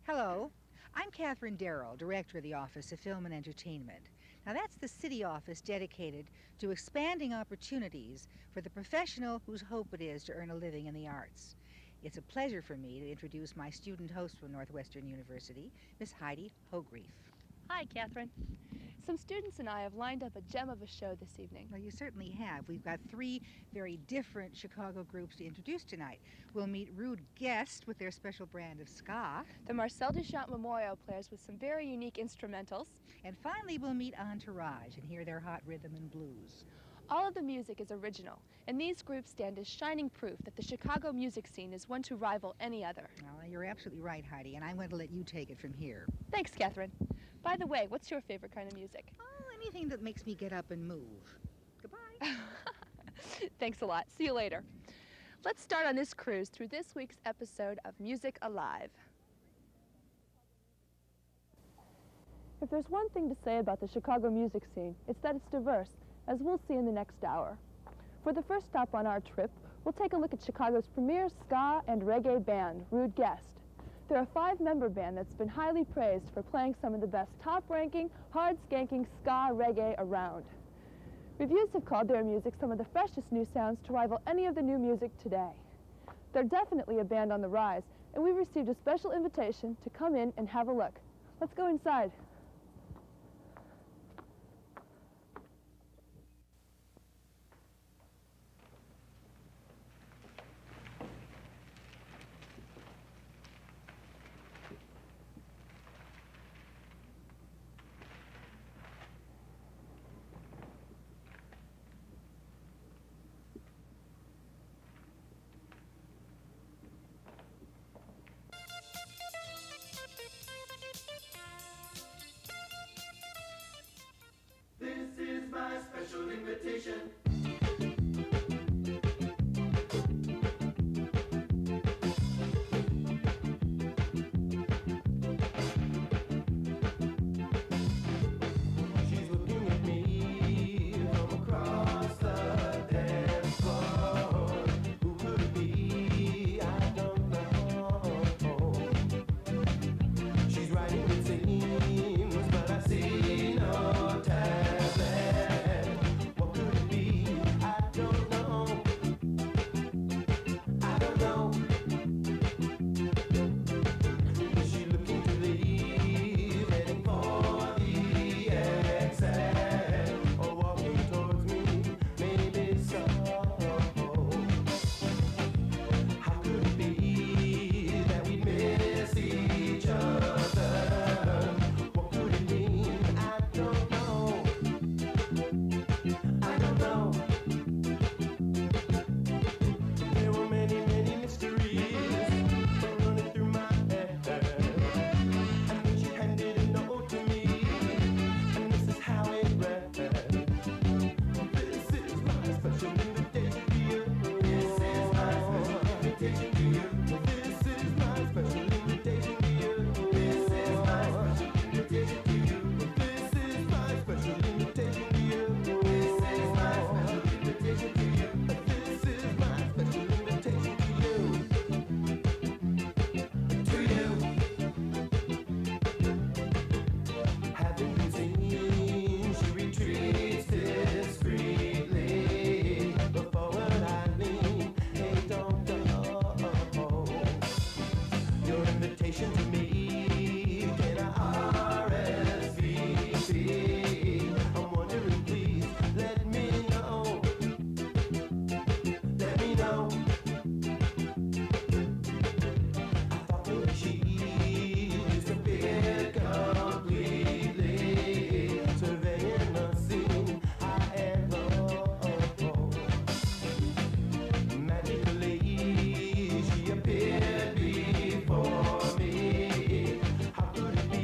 Hello, I'm Catherine Darrow, Director of the Office of Film and Entertainment. Now, that's the city office dedicated to expanding opportunities for the professional whose hope it is to earn a living in the arts. It's a pleasure for me to introduce my student host from Northwestern University, Miss Heidi Hogreif. Hi, Catherine. Some students and I have lined up a gem of a show this evening. Well, you certainly have. We've got three very different Chicago groups to introduce tonight. We'll meet Rude Guest with their special brand of ska. The Marcel Duchamp Memorial players with some very unique instrumentals. And finally, we'll meet Entourage and hear their hot rhythm and blues. All of the music is original, and these groups stand as shining proof that the Chicago music scene is one to rival any other. Well, you're absolutely right, Heidi, and I'm going to let you take it from here. Thanks, Catherine. By the way, what's your favorite kind of music? Oh, anything that makes me get up and move. Goodbye. Thanks a lot. See you later. Let's start on this cruise through this week's episode of Music Alive. If there's one thing to say about the Chicago music scene, it's that it's diverse, as we'll see in the next hour. For the first stop on our trip, we'll take a look at Chicago's premier ska and reggae band, Rude Guest. They're a 5-member band that's been highly praised for playing some of the best top-ranking, hard-skanking ska reggae around. Reviews have called their music some of the freshest new sounds to rival any of the new music today. They're definitely a band on the rise, and we've received a special invitation to come in and have a look. Let's go inside. This is my special invitation. She's looking at me from across the dance floor. Who could it be? I don't know. She's writing it seems, but I see no tablet. What could it be? I don't know. I don't know. Is she looking to leave, heading for the exit, or walking towards me? Maybe so. How could it be that we miss each other? What could it mean? I don't know. I don't know. There were many, many mysteries running through my head. And then she handed a note to me, and this is how it read. This is my special invitation to you. This is my special invitation to you. This is my special invitation to you. This is my special invitation to you. This is my special invitation to you. This is my special invitation to you. This is my special invitation to you. To you. Having been seen, she retreats discreetly. But forward I lean, hey, don't go. Your invitation to me, can I RSVP? I'm wondering, please, let me know. Let me know. I thought maybe she disappeared completely, surveying the scene I ever. Magically, she appeared before me. How could it be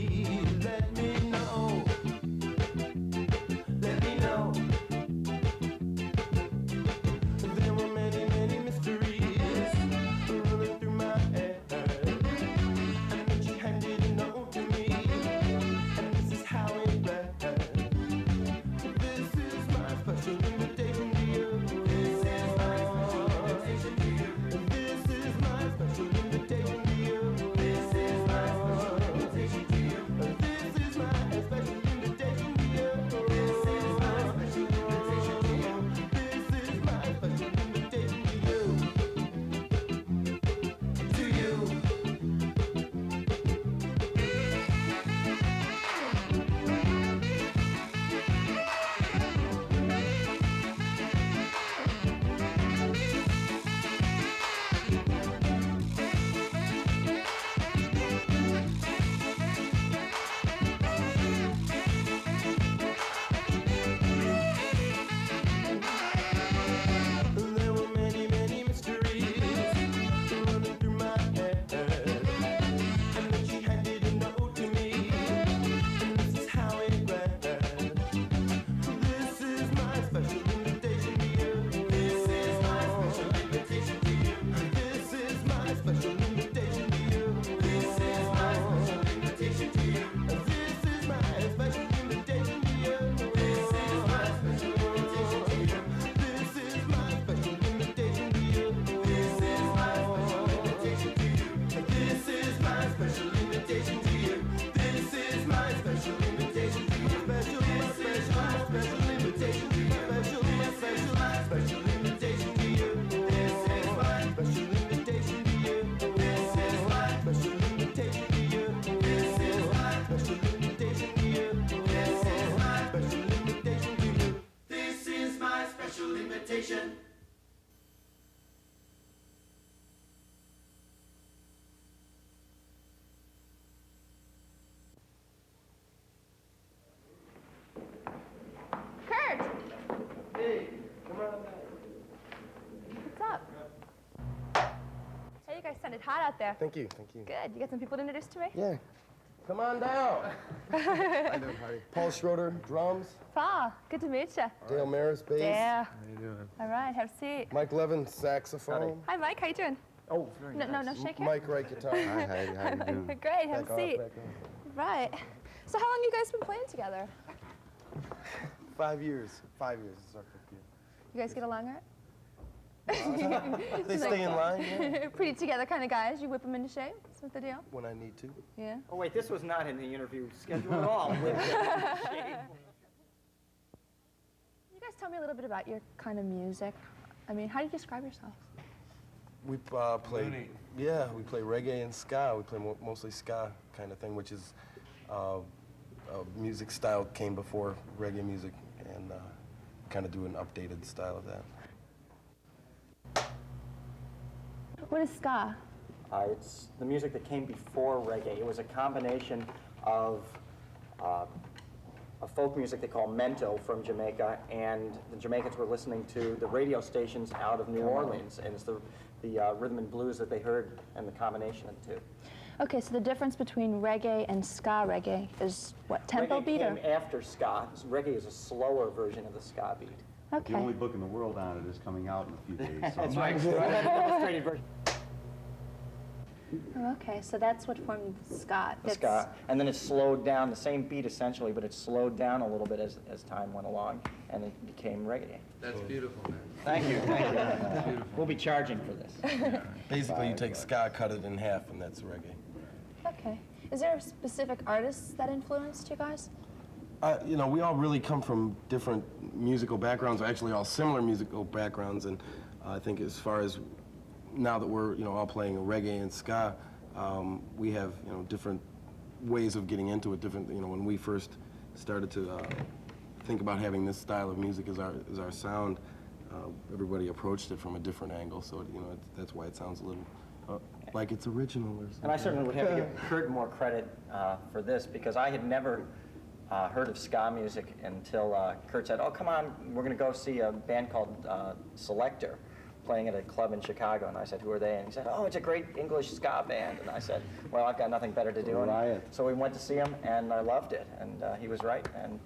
station. Kurt! Hey, come on back. What's up? Hey, you guys sounded hot out there. Thank you, thank you. Good. You got some people to introduce to me? Yeah. Come on down. Paul Schroeder, drums. Paul, good to meet you. Dale Maris, bass. Yeah. How you doing? All right, have a seat. Mike Levin, saxophone. Hi, Mike. How you doing? Oh, No, shake hands. Mike Wright, guitar. Hi, Heidi. How you doing? Great, have Back a off, seat. back Right. So how long you guys been playing together? off. 5 years. 5 years. This is our 5th year. You guys get along all right? They stay in line, yeah, Pretty together kind of guys. You whip them into shape. That's what the deal. when I need to. Yeah. Oh, wait, this was not in the interview schedule at all. You guys tell me a little bit about your kind of music. I mean, how do you describe yourselves? We play, yeah, we play reggae and ska. We play mostly ska kind of thing, which is a music style came before reggae music, and kind of do an updated style of that. What is ska? It's the music that came before reggae. It was a combination of a folk music they call mento from Jamaica, and the Jamaicans were listening to the radio stations out of New Orleans, and it's the rhythm and blues that they heard and the combination of the two. Okay, so the difference between reggae and ska reggae is what, tempo Reggae beat or? came after ska. Reggae is a slower version of the ska beat. Okay. The only book in the world on it is coming out in a few days. So That's right. I have an illustrated version. Oh, okay, so that's what formed ska. The ska, and then it slowed down, the same beat essentially, but it slowed down a little bit as time went along, and it became reggae. That's beautiful, man. Thank you, thank you. We'll be charging for this. Basically, you take ska, cut it in half, and that's reggae. Okay. Is there specific artists that influenced you guys? You know, we all really come from different musical backgrounds, actually all similar musical backgrounds, and I think as far as now that we're, you know, all playing reggae and ska, we have, you know, different ways of getting into it, different, you know, when we first started to think about having this style of music as our sound, everybody approached it from a different angle, so, you know, that's why it sounds a little like it's original or something. And I certainly would have to give Kurt more credit for this, because I had never heard of ska music until Kurt said, oh, come on, we're going to go see a band called Selector playing at a club in Chicago. And I said, who are they? And he said, oh, it's a great English ska band. And I said, well, I've got nothing better to do. Riot. So we went to see him, and I loved it. And he was right, and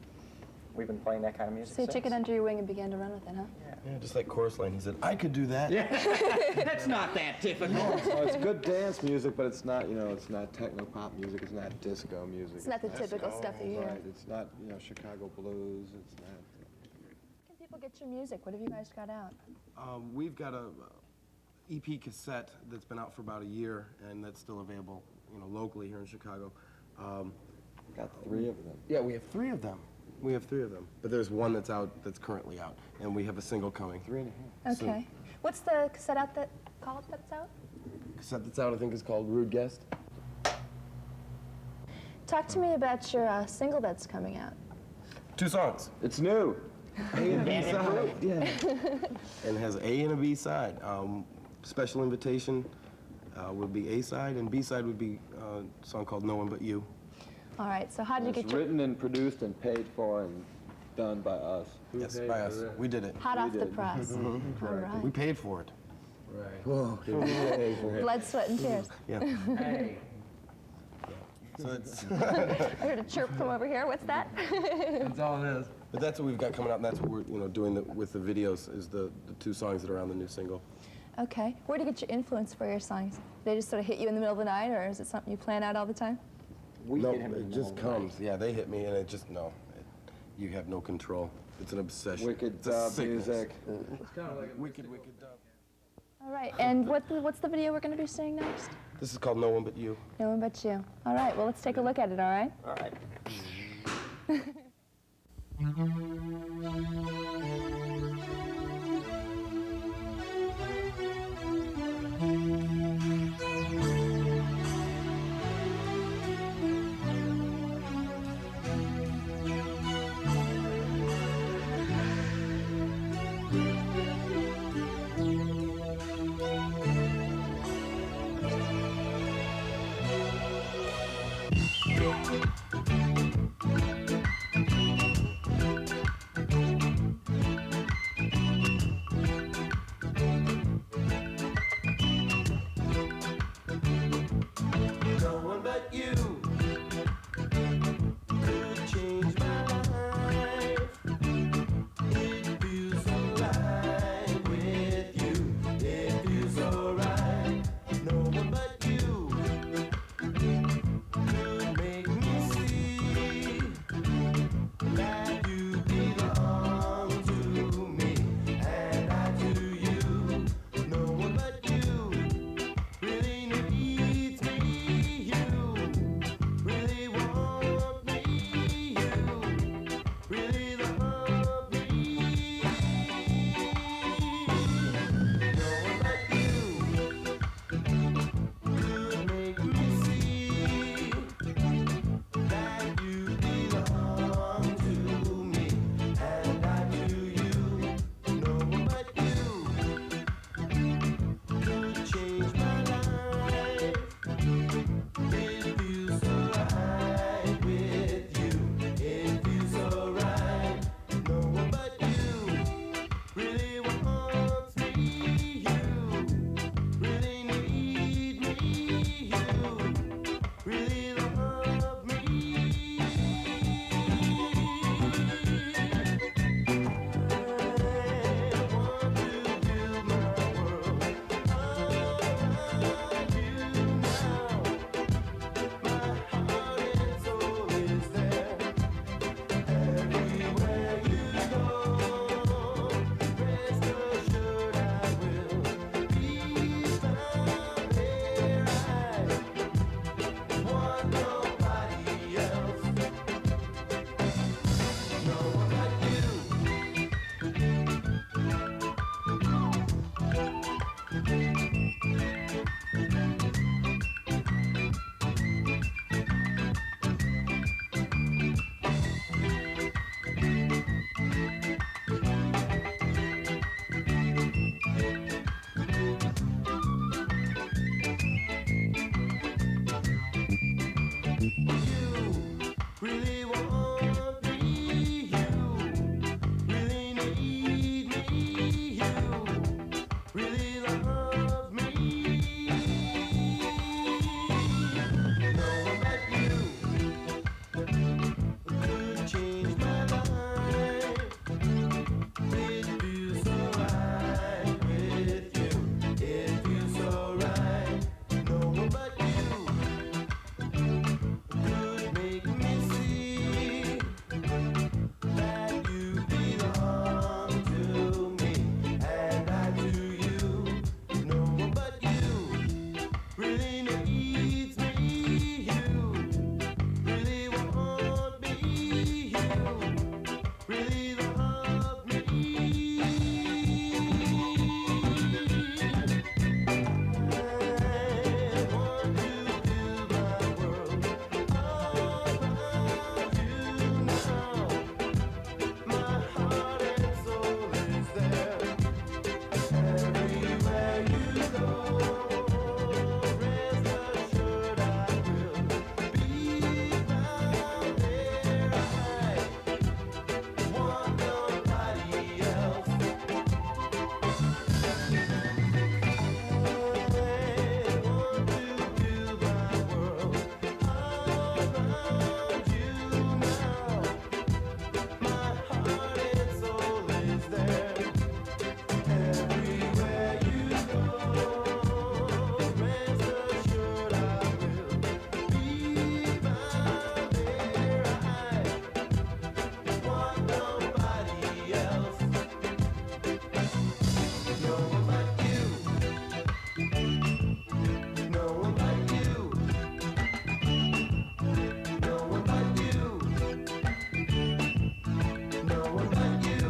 we've been playing that kind of music So you took it since. under your wing and began to run with it, huh? Yeah, just like Chorus Line, he said, I could do that. That's not that difficult. Oh, it's good dance music, but it's not, you know, it's not techno pop music. It's not disco music. It's not the typical stuff that you hear. Right. It's not, you know, Chicago blues. It's not. Where can people get your music? What have you guys got out? We've got a EP cassette that's been out for about a year, and that's still available, you know, locally here in Chicago. Got 3 of them. Yeah, we have 3 of them. We have 3 of them, but there's one that's out, that's currently out, and we have a single coming. 3.5. So- Okay. What's the cassette out called that's out? Cassette that's out, I think, is called Rude Guest. Talk to me about your single that's coming out. 2 songs, It's new. A and B side. Yeah. and it has A and a B side. Special Invitation would be A side, and B side would be a song called No One But You. All right, so how did you It's get your... written and produced and paid for and done by us. Yes, by us. We did it. Hot off the did. press. All We right. paid for it. Right. Whoa. Blood, sweat, and tears. Yeah. Hey. So it's, I heard a chirp from over here. What's that? That's all it is. but that's what we've got coming out, and that's what we're, you know, doing with the videos, is the 2 songs that are on the new single. Okay. Where do you get your influence for your songs? They just sort of hit you in the middle of the night, or is it something you plan out all the time? We No, hit him in it the just middle of the night. comes. Yeah, they hit me, and it just, no. You have no control. It's an obsession. Wicked It's a dub sickness. music. It's kind of like a Wicked dub. All right. And what's the video we're going to be seeing next? This is called No One But You. No one but you. All right. Well, let's take a look at it, all right? All right. really want me, you really need me, you really love me. No one but you could change my life. It feels so right with you. It feels so right. No one but you could make me see that you belong to me and I to you. No one but you really needs me. You really want me. You really love me. I want to build my world around you now. My heart and soul is there. Everywhere you go, rest assured I will be found there. I want nobody else. I want to build my world around you now. My heart and soul is there. Everywhere you go, rest assured I will be found there. I want nobody else. No one but you. No one but you. No one but you. No one but you.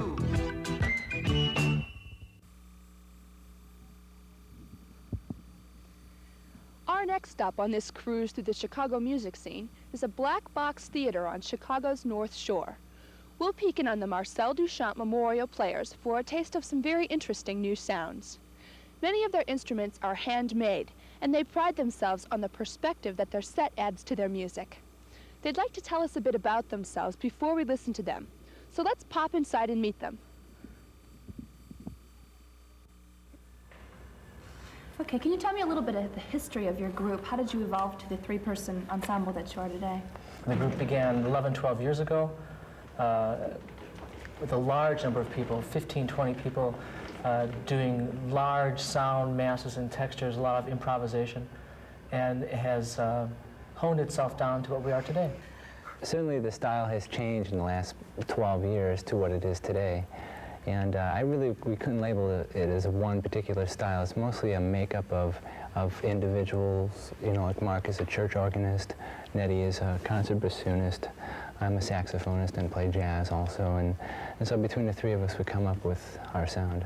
Our next stop on this cruise through the Chicago music scene is a black box theater on Chicago's North Shore. We'll peek in on the Marcel Duchamp Memorial Players for a taste of some very interesting new sounds. Many of their instruments are handmade, and they pride themselves on the perspective that their set adds to their music. They'd like to tell us a bit about themselves before we listen to them, so let's pop inside and meet them. Okay, can you tell me a little bit of the history of your group? How did you evolve to the three-person ensemble that you are today? The group began 11, 12 years ago with a large number of people, 15, 20 people, doing large sound masses and textures, a lot of improvisation, and it has honed itself down to what we are today. Certainly the style has changed in the last 12 years to what it is today. And we couldn't label it as one particular style. It's mostly a makeup of individuals. You know, like Mark is a church organist, Nettie is a concert bassoonist, I'm a saxophonist and play jazz also. And so between the three of us, we come up with our sound.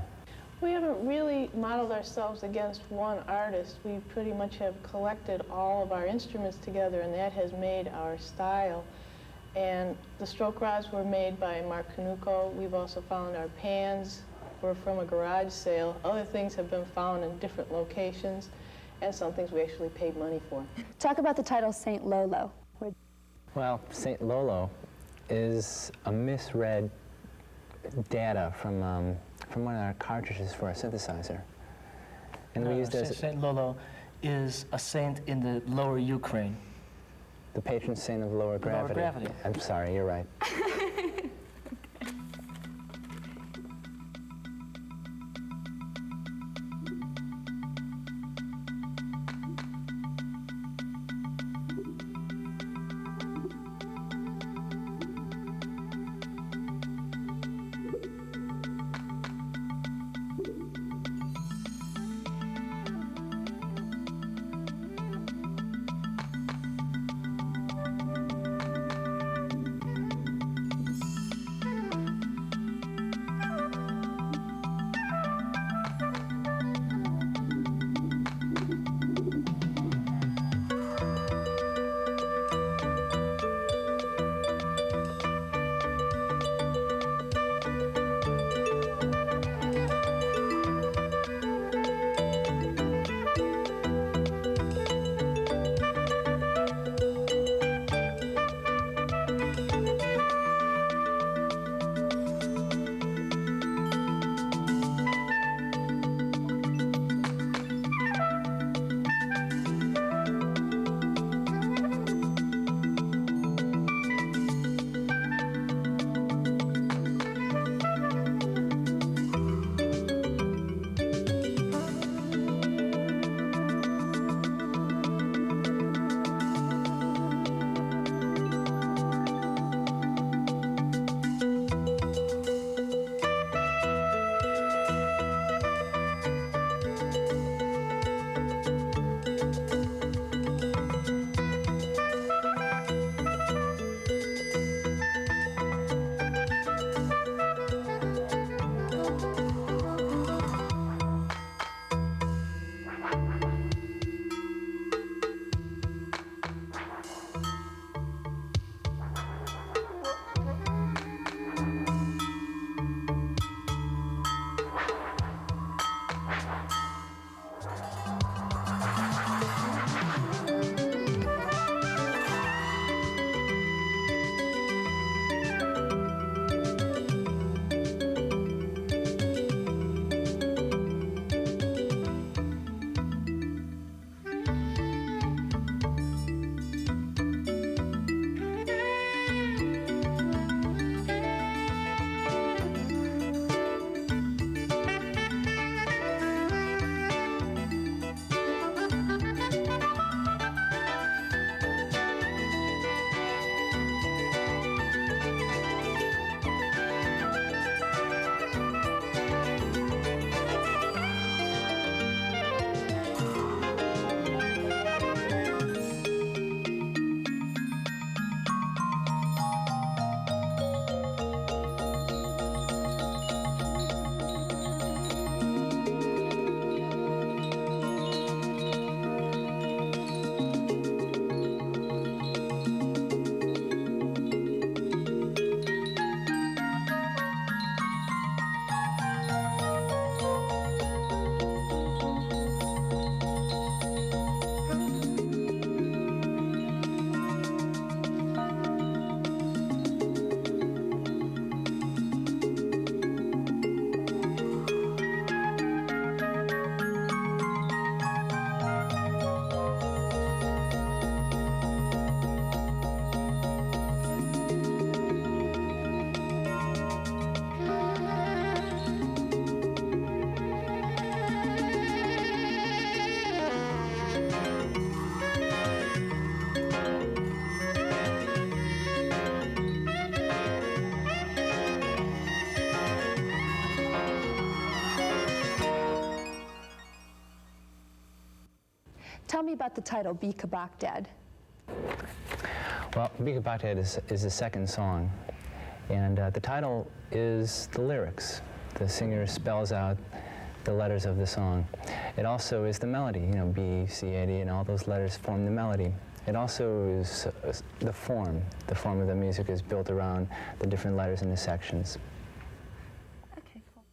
We haven't really modeled ourselves against one artist. We pretty much have collected all of our instruments together, and that has made our style. And the stroke rods were made by Mark Canuco. We've also found our pans were from a garage sale. Other things have been found in different locations, and some things we actually paid money for. Talk about the title Saint Lolo. Well, Saint Lolo is a misread data from one of our cartridges for a synthesizer. And we used it as Saint Lolo is a saint in the lower Ukraine. the patron saint of lower gravity. Lower gravity. I'm sorry, you're right. about the title, Bika Baghdad? Well, Bika Baghdad is the second song, and the title is the lyrics. The singer spells out the letters of the song. It also is the melody, you know, B, C, A, D, and all those letters form the melody. It also is the form. The form of the music is built around the different letters in the sections. Okay, cool.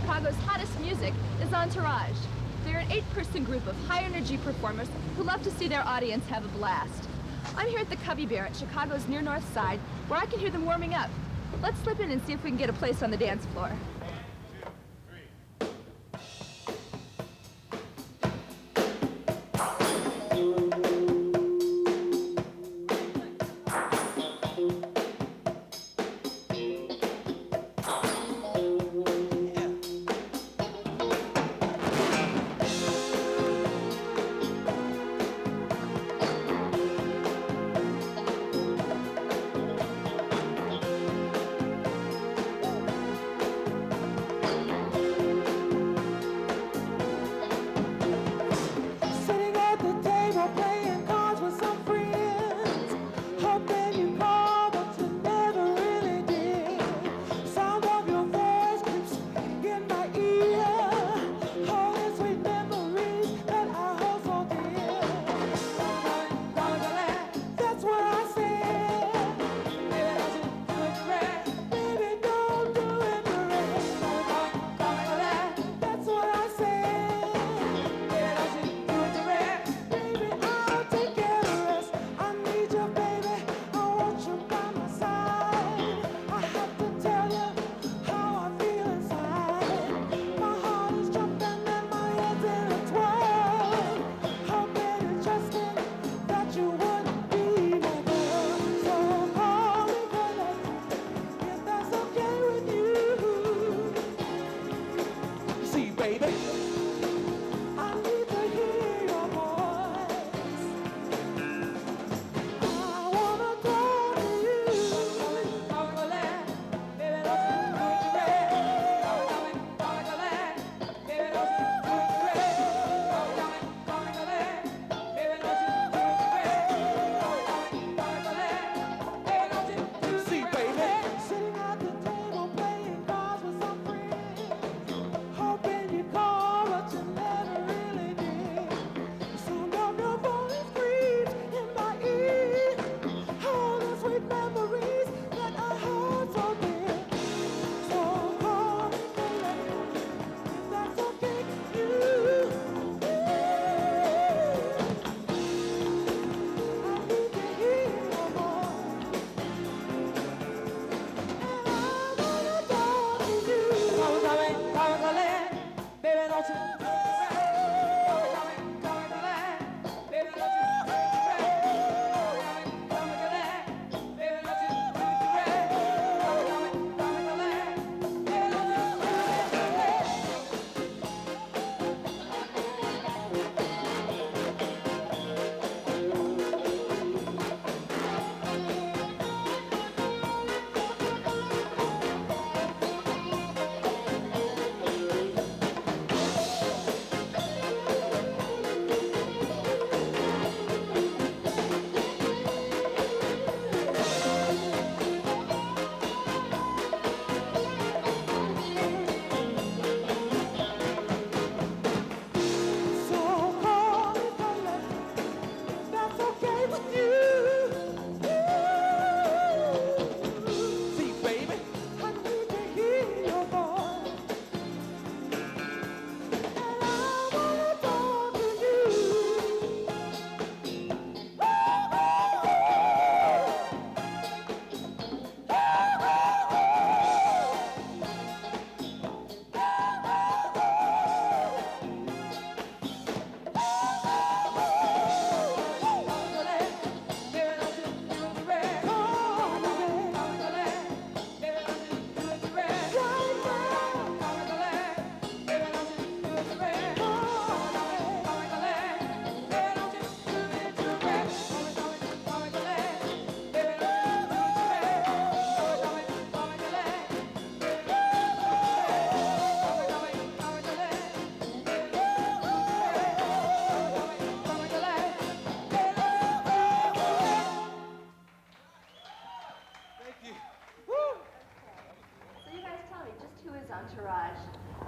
Chicago's hottest music is Entourage. They're an 8-person group of high-energy performers who love to see their audience have a blast. I'm here at the Cubby Bear at Chicago's near North Side, where I can hear them warming up. Let's slip in and see if we can get a place on the dance floor.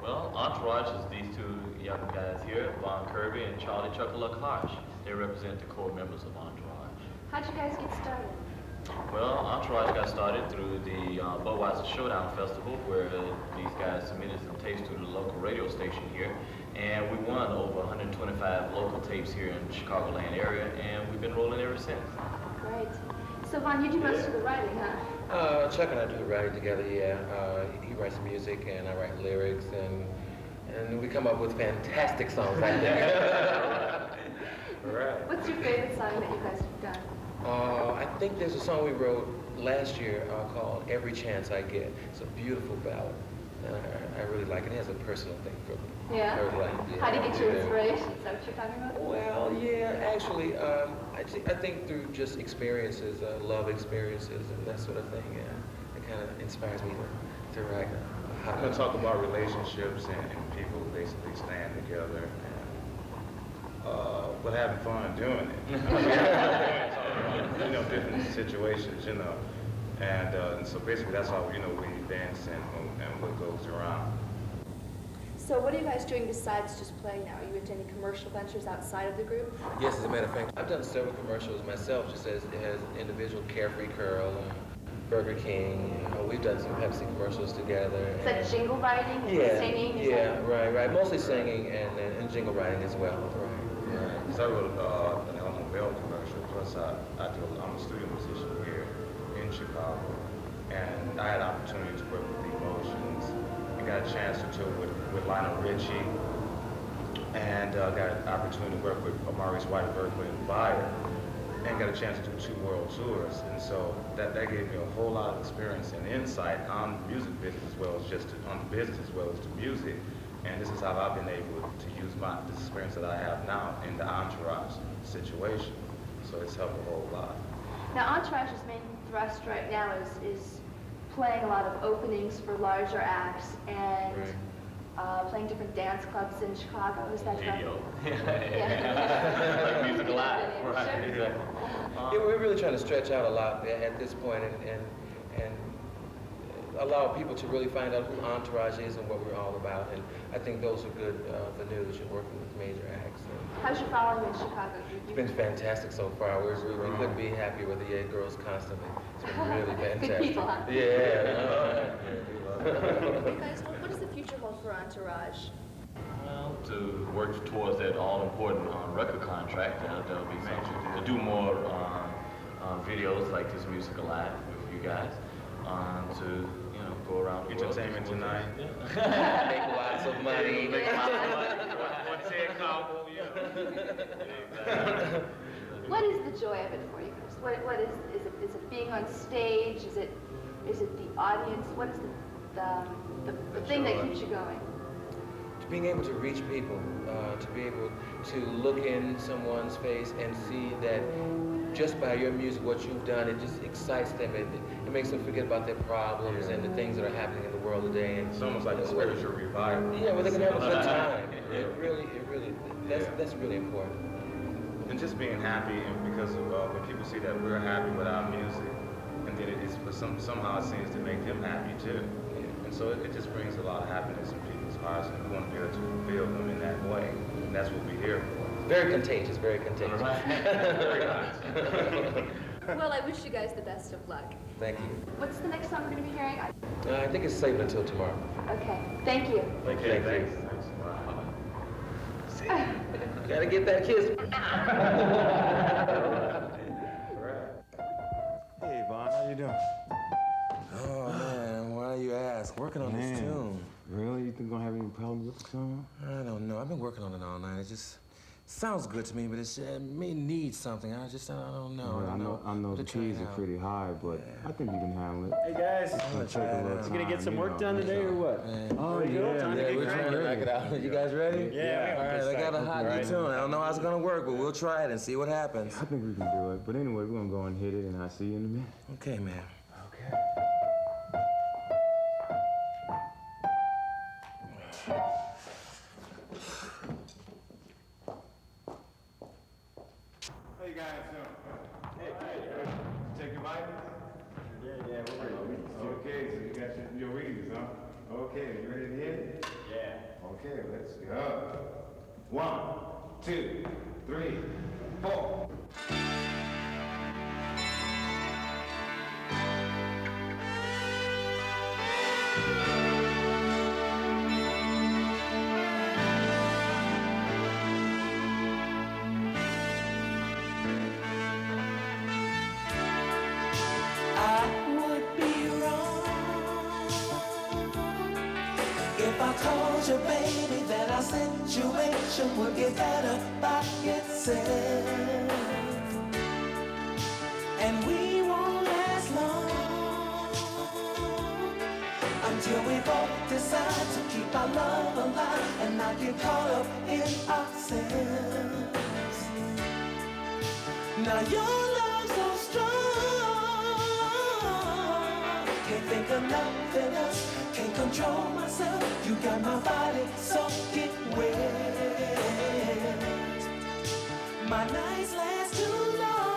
Well, Entourage is these two young guys here, Vaughn Kirby and Charlie Chuckleluck Harsh. They represent the core members of Entourage. How'd you guys get started? Well, Entourage got started through the Budweiser Showdown Festival, where these guys submitted some tapes to the local radio station here, and we won over 125 local tapes here in the Chicagoland area, and we've been rolling ever since. Great. So, Vaughn, you do most of the writing, huh? Chuck and I do the writing together, yeah. He writes the music and I write lyrics, and we come up with fantastic songs like that. Right. What's your favorite song that you guys have done? I think there's a song we wrote last year called Every Chance I Get. It's a beautiful ballad. And I really like it. It has a personal thing for me. Yeah? I really like it. Yeah. How do you get your inspiration? Is that what you're talking about? Well, yeah, actually, I think through just experiences, love experiences and that sort of thing, it kind of inspires me to write. I'm going to talk about relationships and people basically staying together but having fun doing it. You know, different situations, you know. And so basically that's how, you know, we dance and what goes around. So what are you guys doing besides just playing now? Are you into any commercial ventures outside of the group? Yes, as a matter of fact, I've done several commercials myself, just as individual Carefree Curl, Burger King. You know, we've done some Pepsi commercials together. Is that jingle writing and singing? Yeah, right. Mostly singing and jingle writing as well. Right. So I wrote an automobile commercial, plus I'm a studio musician here in Chicago, and I had opportunity to work with Emotions. I got a chance to tour with Lionel Richie, and got an opportunity to work with Maurice White, Berkeley, and Fire, and got a chance to do 2 world tours. And so that gave me a whole lot of experience and insight on the music business as well as on the business as well as the music. And this is how I've been able to use this experience that I have now in the Entourage situation. So it's helped a whole lot. Now, Entourage's main thrust right now is playing a lot of openings for larger acts and playing different dance clubs in Chicago. Is that correct? Yeah. Like Music Alive. Right. Exactly. Yeah, we're really trying to stretch out a lot at this point and allow people to really find out who Entourage is and what we're all about. And I think those are good venues. You're working with major acts. How's your following in Chicago? It's been fantastic so far. We couldn't be happier with the girls constantly. It's been really fantastic. Good people, huh? Yeah. You guys, what does the future hold for Entourage? Well, to work towards that all-important record contract, that'll be something. To do more videos like this Music Alive with you guys. To go around the Entertainment world. Tonight. Yeah. Make lots of money. Make lots of money. What's it called? What is the joy of it for you guys? What is it being on stage? Is it the audience? What is the thing that keeps you going? Being able to reach people, to be able to look in someone's face and see that just by your music, what you've done, it just excites them. It makes them forget about their problems and the things that are happening in the world today. And it's almost like a spiritual revival. Yeah, well, they can have a good time. It really, that's really important. And just being happy, and because when people see that we're happy with our music, and then somehow it seems to make them happy too. And so it just brings a lot of happiness in people's hearts, and we want to be able to fulfill them in that way. And that's what we're here for. Very contagious, very contagious. Very nice. Well, I wish you guys the best of luck. Thank you. What's the next song we're going to be hearing? I think it's saved until tomorrow. Okay, thank you. Okay, thanks. Gotta get that kiss. Hey, Vaughn, how you doing? Oh, man, why do you ask? Working on this tune. Really? You think we're gonna have any problems with the song? I don't know. I've been working on it all night. It just sounds good to me, but it may need something. I don't know. Well, I know the keys are pretty high, but I think you can handle it. Hey, guys. You gonna get some work done today or what? Oh, yeah. We're trying to knock it out. You guys ready? Yeah. All right, I got a hot new tune. I don't know how it's gonna work, but we'll try it and see what happens. I think we can do it. But anyway, we're gonna go and hit it, and I'll see you in a minute. Okay, man. Okay. How you guys doing? Hey, take your vitamins? Yeah, we're ready. Okay, so you got your readings, huh? Okay, you ready to hit it? Yeah. Okay, let's go. 1, 2, 3, 4. situation will get better by itself. And we won't last long until we both decide to keep our love alive and not get caught up in ourselves. Now your love's so strong, can't think of nothing else, can't control myself. You got my body soaking wet. My nights last too long.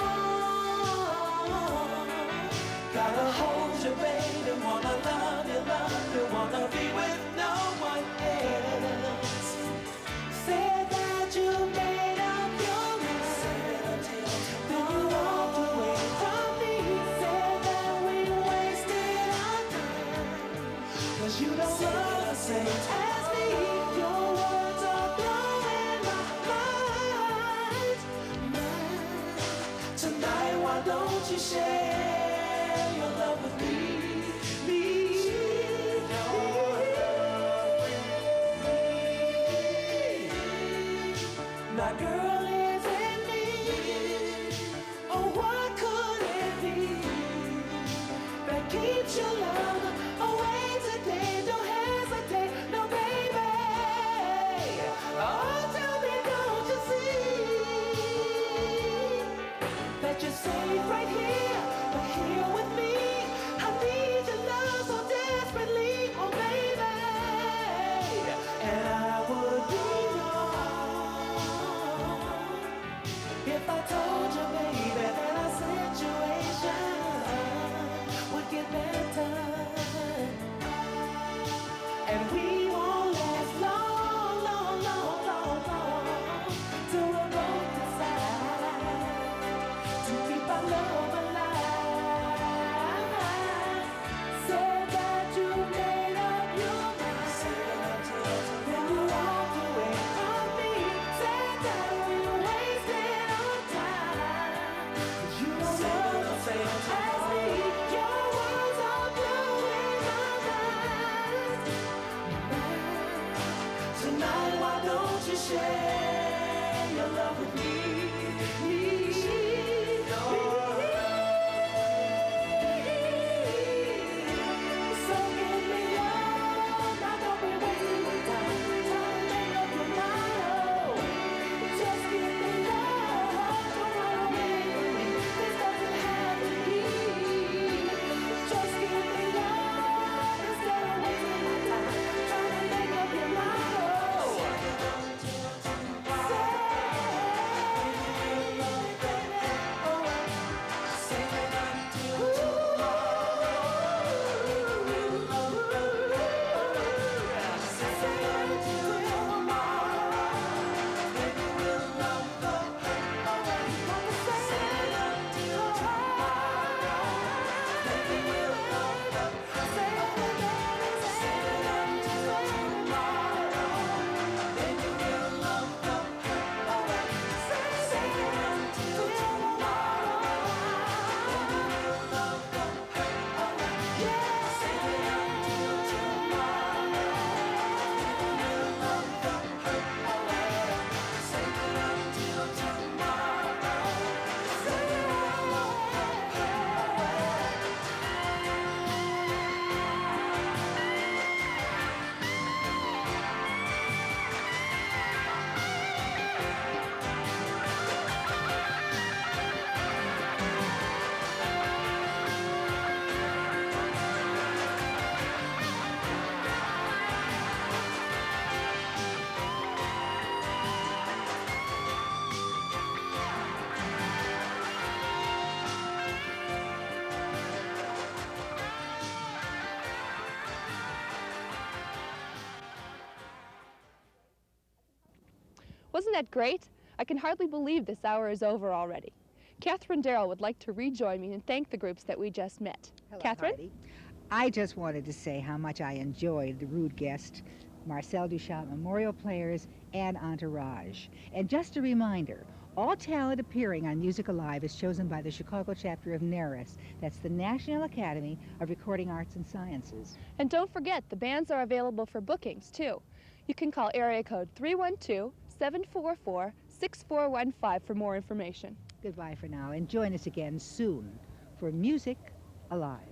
Gotta hold you, baby, wanna love you, wanna be with no one else. Said that you made up your mind, then you walked away from me. Said that we wasted our time, 'cause you don't love the same as me. Your words are blowing my mind. Tonight, why don't you share your love with me? My girl is in me. Oh, what could it be that keeps your love away today? Don't hesitate, no baby. Oh, tell me, don't you see that you're safe right here, but here with me? I need your love so desperately, oh baby. And I would be if I told you, baby, that our situation would get better, and we won't last long, long, long, long, long, till we both decide to keep our love alive. Said that you made up your mind, then you walked away from me. Said that we wasted our time, 'cause you don't love the same as me. Your words are blowing my mind. Tonight, why don't you share your love with me? So give me love, now don't be wasting my time. Trying to make up your mind, oh. Just give me love, don't run away from me. This doesn't have to be. Just give me love instead of wasting my time. Trying to make up your mind, oh. Wasn't that great? I can hardly believe this hour is over already. Catherine Darrell would like to rejoin me and thank the groups that we just met. Hello, Catherine? Heidi. I just wanted to say how much I enjoyed the Rude Guest, Marcel Duchamp Memorial Players, and Entourage. And just a reminder, all talent appearing on Music Alive is chosen by the Chicago chapter of NARAS. That's the National Academy of Recording Arts and Sciences. And don't forget, the bands are available for bookings, too. You can call area code 312-744-6415 for more information. Goodbye for now, and join us again soon for Music Alive.